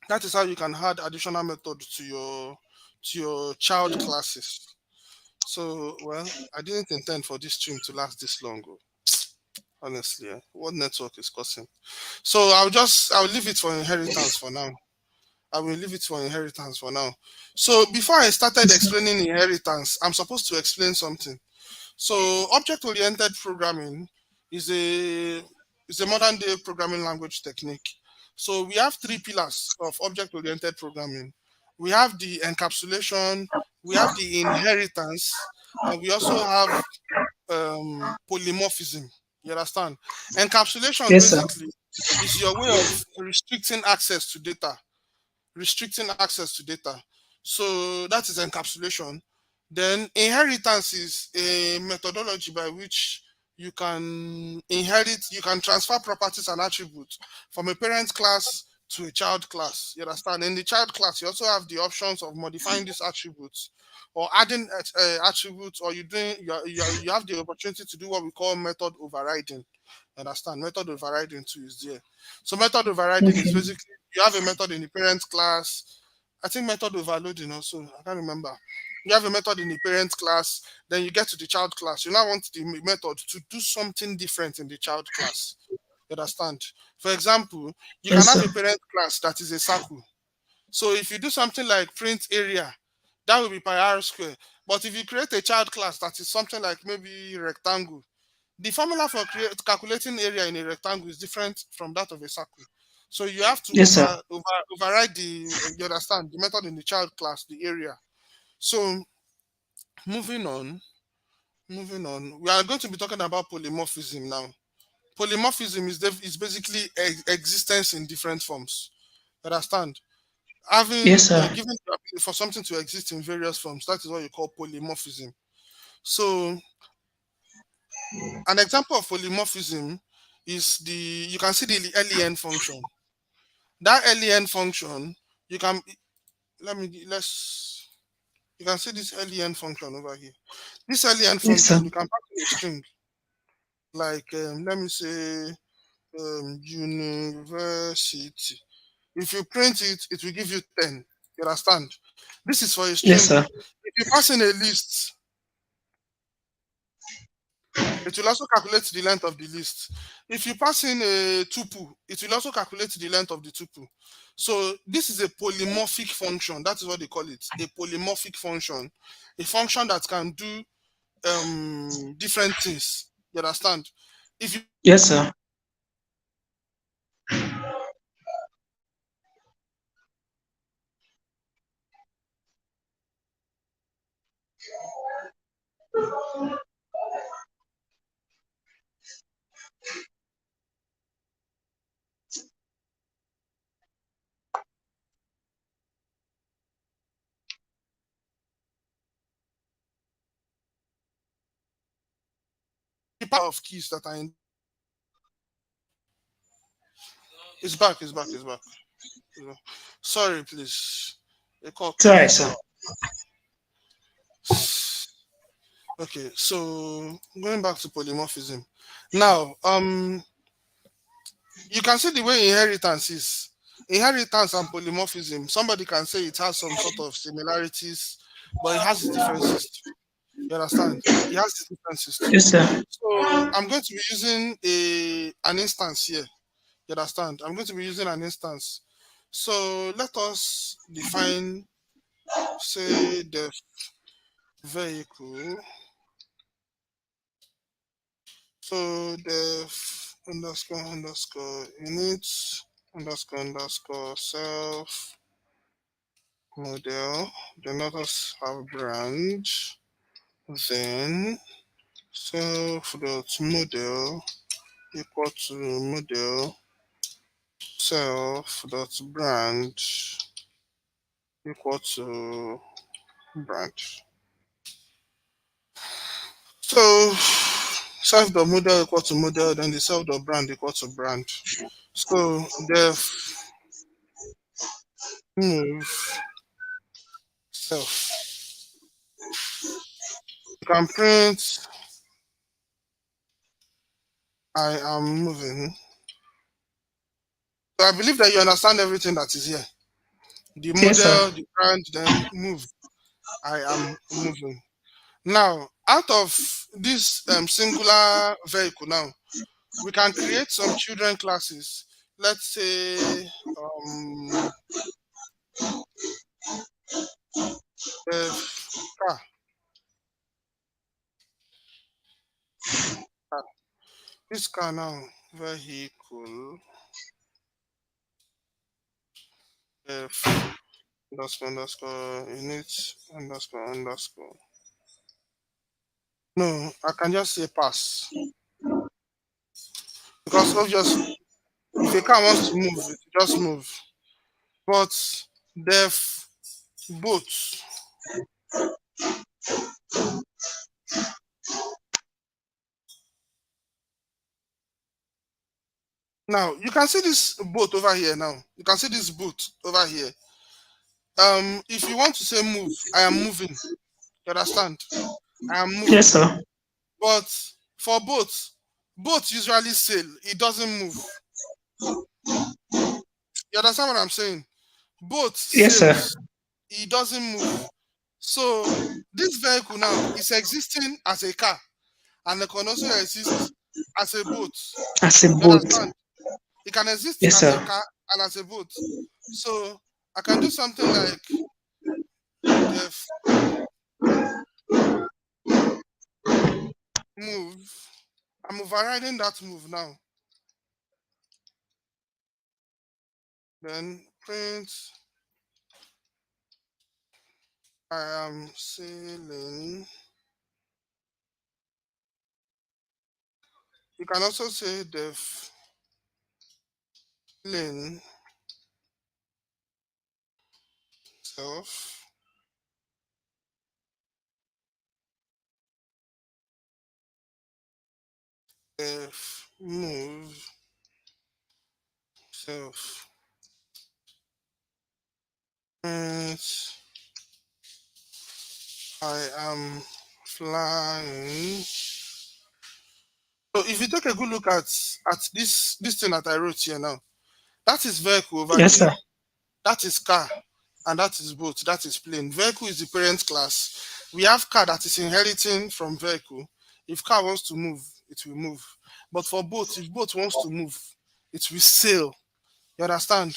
that is how you can add additional method to your child classes. So well, I didn't intend for this stream to last this long. Honestly, what network is causing? So I'll leave it for inheritance for now. I will leave it for inheritance for now. So before I started explaining inheritance, I'm supposed to explain something. So object-oriented programming is a is a modern day programming language technique. So we have three pillars of object-oriented programming. We have the encapsulation, we have the inheritance, and we also have polymorphism. You understand? Encapsulation Yes, sir. basically is your way of restricting access to data. So that is encapsulation. Then inheritance is a methodology by which you can transfer properties and attributes from a parent class to a child class. You understand? In the child class, you also have the options of modifying these attributes or adding attributes, or you have the opportunity to do what we call method overriding. Understand? Method overriding too is there. So method overriding is Okay. basically you have a method in the parent class. I think method overloading also. I can't remember. You have a method in the parent class, then you get to the child class. You now want the method to do something different in the child class. You understand? For example, you can Yes, have sir. a parent class that is a circle. So if you do something like print area, that will be pi r square. But if you create a child class that is something like maybe rectangle, the formula for calculating area in a rectangle is different from that of a circle. So you have to Yes, sir. override you understand, the method in the child class, the area. So moving on, we are going to be talking about polymorphism now. Polymorphism is basically existence in different forms. Understand? Having Yes, sir. given the ability for something to exist in various forms, that is what you call polymorphism. So an example of polymorphism is you can see the len function. That len function, you can let's you can see this len function over here. This len Yes, sir. function, you can pass in a string like let me say university. If you print it, it will give you 10. You understand? This is for a Yes, string. sir. If you pass in a list, It will also calculate the length of the list. If you pass in a tuple, it will also calculate the length of the tuple. So this is a polymorphic function. That is what they call it, a polymorphic function, a function that can do different things. You understand? If you Yes, sir. the power of keys that are in, it's back, it's back, it's back. It's back. Sorry, please. A call It's all came right, in. sir. Okay, so going back to polymorphism. Now, you can see the way inheritance is. Inheritance and polymorphism. Somebody can say it has some sort of similarities, but it has its differences too. You understand? It has its differences too. Yes, sir. So I'm going to be using an instance here. You understand? I'm going to be using an instance. So let us define, say, the vehicle. So the underscore underscore init underscore self model. Then let us have brand. Then self dot model equal to model self dot brand equal to brand. So self dot model equal to model, then the self dot brand equal to brand. So the move self. You can print I am moving. So I believe that you understand everything that is here. The Yes, sir. model, the brand, then move. I am moving. Now, out of this singular vehicle now, we can create some children classes. Let's say if car, car. This car now, vehicle, if underscore unit underscore. No, I can just say pass. Because obviously, if a car wants to move, it will just move. But the boat, now you can see this boat over here now. You can see this boat over here. If you want to say move, I am moving. You understand? I am Yes, moving. sir. But for boats usually sail. It doesn't move. You understand what I'm saying? Boat Yes, sir. sails. It doesn't move. So this vehicle now is existing as a car, and it can also exist as a boat. As a You boat. understand? It can exist Yes, as a sir. car and as a boat. So I can do something like def move. I'm overriding that move now. Then print I am sailing. You can also say def lane self def move self print I am flying. So if you take a good look at this thing that I wrote here now, that is vehicle over Yes, here. sir. That is car, and that is boat. That is plane. Vehicle is the parent class. We have car that is inheriting from vehicle. If car wants to move, it will move. But for boat, if boat wants to move, it will sail. You understand?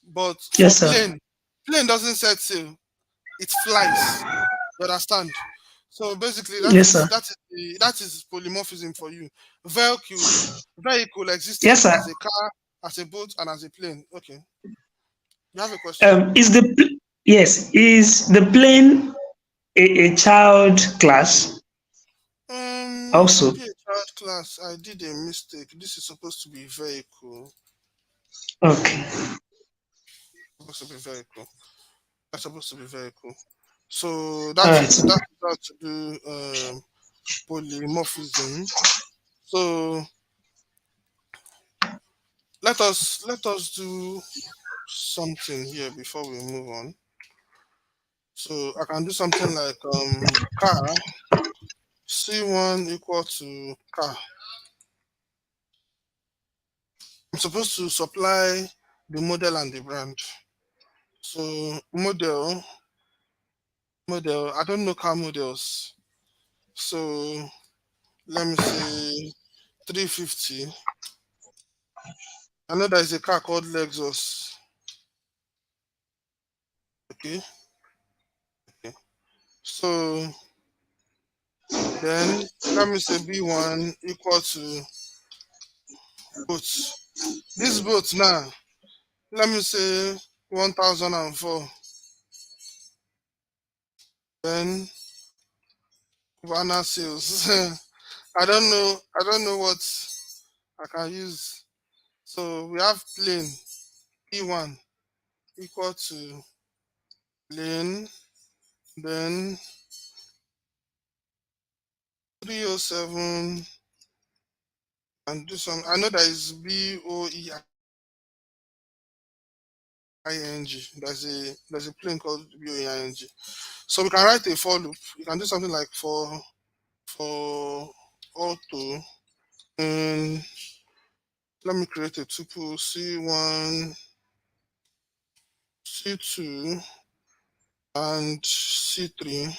But for Yes, sir. plane doesn't set sail, it flies. You understand? So basically, Yes, sir. that is polymorphism for you. Vehicle Yes, exists sir. as a car, as a boat, and as a plane. Okay, you have a question? Is the plane a child class It can also? be a child class. I did a mistake. This is supposed to be vehicle. Okay. Supposed to be vehicle. That's supposed to be vehicle. So All right, sir. that is how to do polymorphism. So let us do something here before we move on. So I can do something like car C1 equal to car. I'm supposed to supply the model and the brand. So model. I don't know car models. So let me say 350. I know there is a car called Lexus. Okay. Okay. So then let me say B1 equal to boat. This boat now, let me say 1004. Then Cubana sales. I don't know what I can use. So we have plane P1 equal to plane, then 307 and do some. I know there is BOEING. There's a plane called BOEING. So we can write a for loop. You can do something like for auto, and let me create a tuple C1, C2, and C3,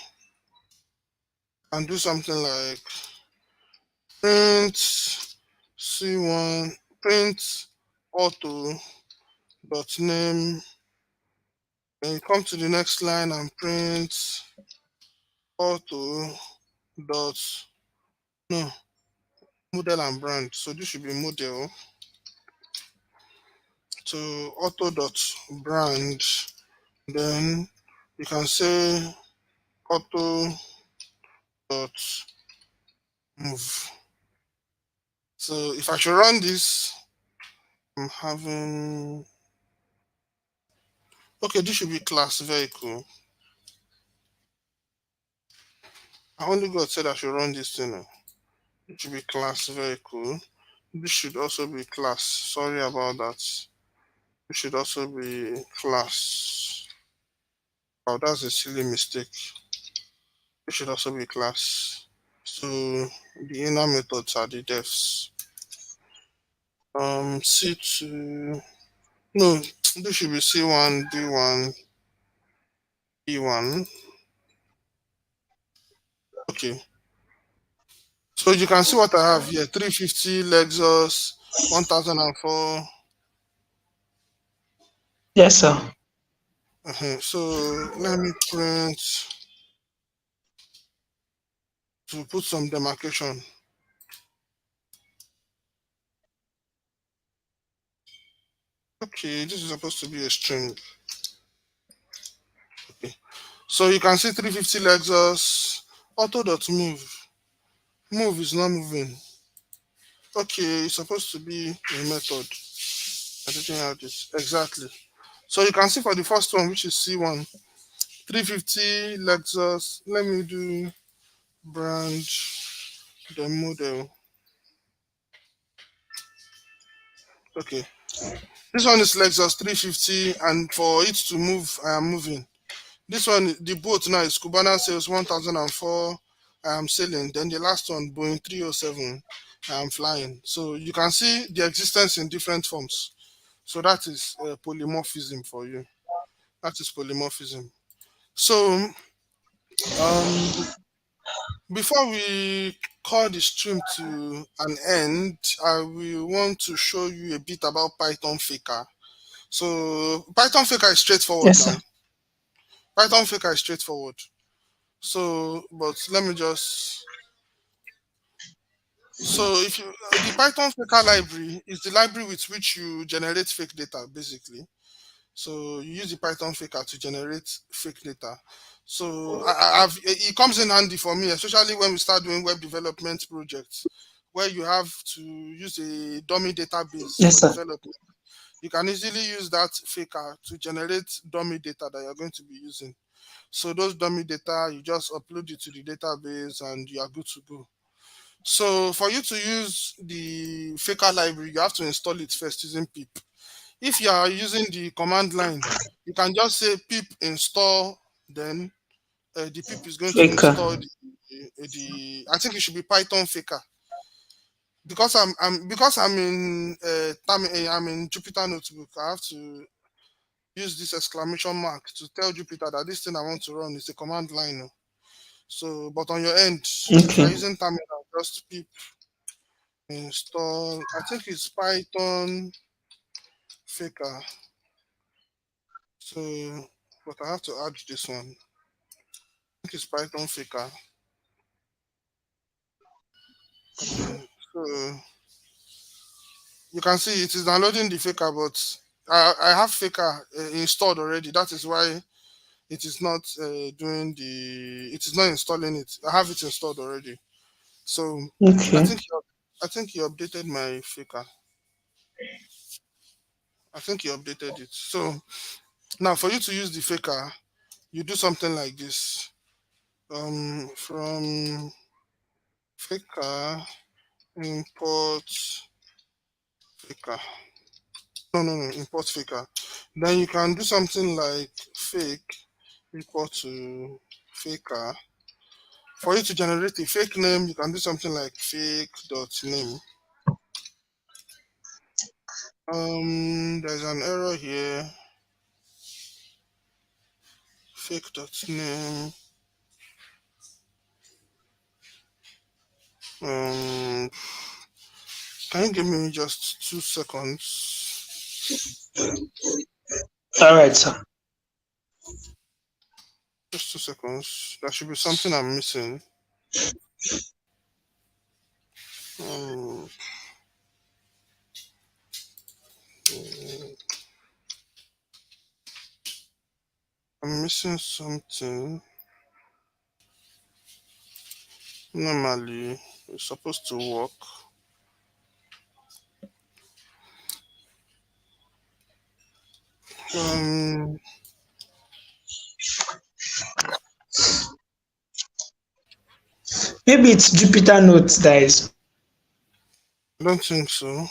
and do something like print C1, print auto dot name. Then you come to the next line and print auto dot no model and brand. So this should be model. So auto dot brand. Then you can say auto dot move. So if I should run this, I'm having okay, this should be class vehicle. I only God said I should run this thing. It should be class vehicle. This should also be class. Sorry about that. It should also be class. Oh, that's a silly mistake. It should also be class. So the inner methods are the defs. C2. No, this should be C1, D1, E1. Okay. So you can see what I have here 350 Lexus 1004. Yes, sir. So let me print to put some demarcation. Okay, this is supposed to be a string. Okay. So you can see 350 Lexus auto.move. Move is not moving. Okay, it's supposed to be a method. I didn't have this. Exactly. So you can see for the first one, which is C1, 350 Lexus. Let me do brand the model. Okay. This one is Lexus 350, and for it to move, I am moving. This one, the boat now is Cubana sales 1004. I am sailing. Then the last one, Boeing 307. I am flying. So you can see the existence in different forms. So that is polymorphism for you. That is polymorphism. So um, Before we call the stream to an end, I will want to show you a bit about Python Faker. So Python Faker is straightforward Yes, now. sir. Python Faker is straightforward. So, but let me just. So if you the Python Faker library is the library with which you generate fake data, basically. So you use the Python Faker to generate fake data. So it comes in handy for me, especially when we start doing web development projects, where you have to use a dummy database Yes, for sir. development. You can easily use that Faker to generate dummy data that you're going to be using. So those dummy data, you just upload it to the database and you are good to go. So for you to use the Faker library, you have to install it first using pip. If you are using the command line, you can just say pip install, then the pip is going to Faker. install I think it should be Python Faker. Because I'm in I'm in Jupyter Notebook. I have to use this exclamation mark to tell Jupyter that this thing I want to run is a command line. Oh. So, but on your end, if you're Okay. using terminal, just pip install. I think it's Python Faker. So, but I have to add this one. I think it's Python Faker. Okay, so you can see it is downloading the Faker, but I have Faker installed already. That is why it is not doing the. It is not installing it. I have it installed already. So I Okay. think you, I think you updated my Faker. I think you updated it. So now for you to use the Faker, you do something like this. From Faker import Faker. No, import Faker. Then you can do something like fake equal to Faker. For you to generate a fake name, you can do something like fake dot name. There's an error here. Fake dot name. Um, can you give me just 2 seconds? All right, sir. Just 2 seconds. There should be something I'm missing. Um, I'm missing something. Normally, it's supposed to work. Um, Maybe it's Jupyter Notes that is. I don't think so. It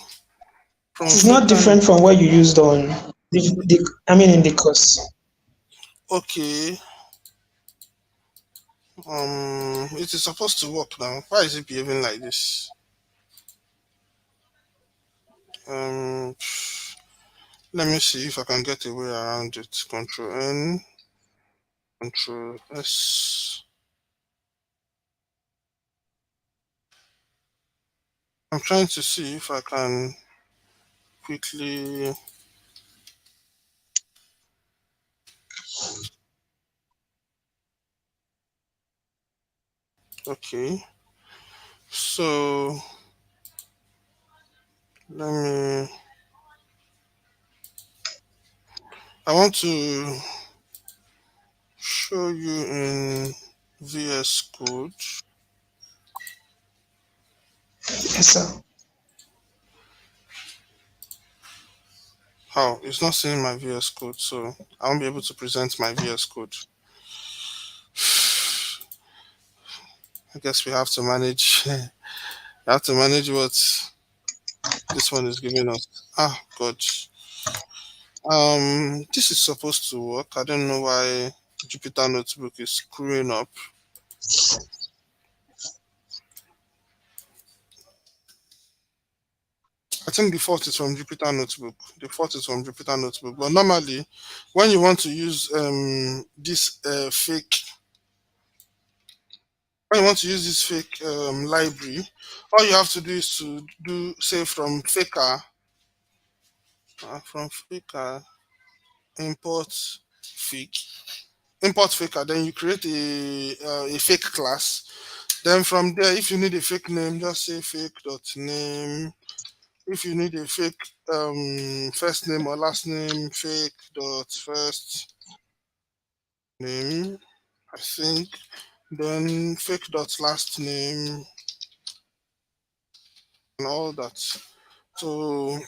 From is not Faker, different from what you used on I mean in the course. okay. It is supposed to work now. Why is it behaving like this? Um, let me see if I can get a way around it. Control N, Control S. I'm trying to see if I can quickly. Okay, so let me. I want to show you in VS Code. Yes, sir. How? It's not seeing my VS Code, so I won't be able to present my VS Code. I guess we have to manage. We have to manage what this one is giving us. Ah, God. This is supposed to work. I don't know why Jupyter Notebook is screwing up. I think the fault is from Jupyter Notebook. The fault is from Jupyter Notebook. But normally, when you want to use this fake when you want to use this fake library, all you have to do is to do say from faker, import fake, import faker. Then you create a fake class. Then from there, if you need a fake name, just say fake dot name. If you need a fake first name or last name, fake dot first name, I think. Then fake dot last name and all that. So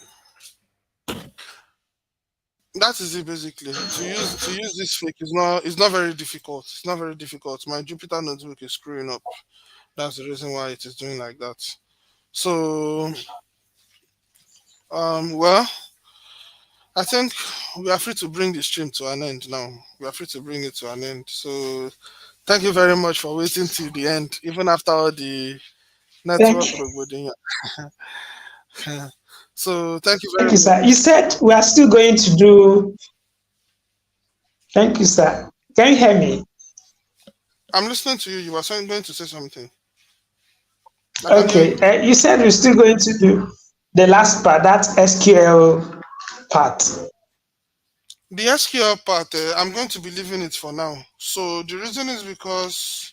that is it basically. To use this fake is not very difficult. It's not very difficult. My Jupyter notebook is screwing up. That's the reason why it is doing like that. So well, I think we are free to bring the stream to an end now. We are free to bring it to an end. So thank you very much for waiting till the end, even after all the network Thank, recording. So thank you thank very you, much. sir. You said we are still going to do. Thank you, sir. Can you hear me? I'm listening to you. You were going to say something. I can hear Okay. you. You said we're still going to do the last part, that SQL part. The SQL part, I'm going to be leaving it for now. So the reason is because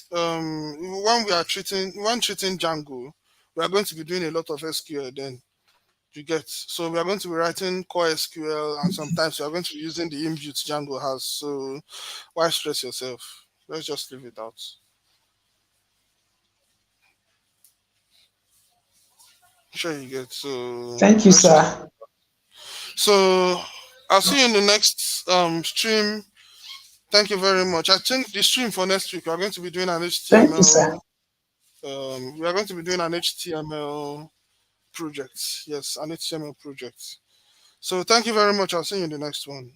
when treating Django, we are going to be doing a lot of SQL then. You get, so we are going to be writing core SQL, and sometimes we are going to be using the inbuilt Django has. So why stress yourself? Let's just leave it out. Sure, you get. So Thank you, let's just leave sir. it. So I'll see you in the next stream. Thank you very much. I think the stream for next week we are going to be doing an Thank you, sir. HTML. We are going to be doing an HTML project. Yes, an HTML project. So thank you very much. I'll see you in the next one.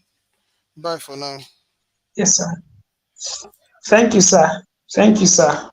Bye for now. Yes, sir. Thank you, sir. Thank you, sir.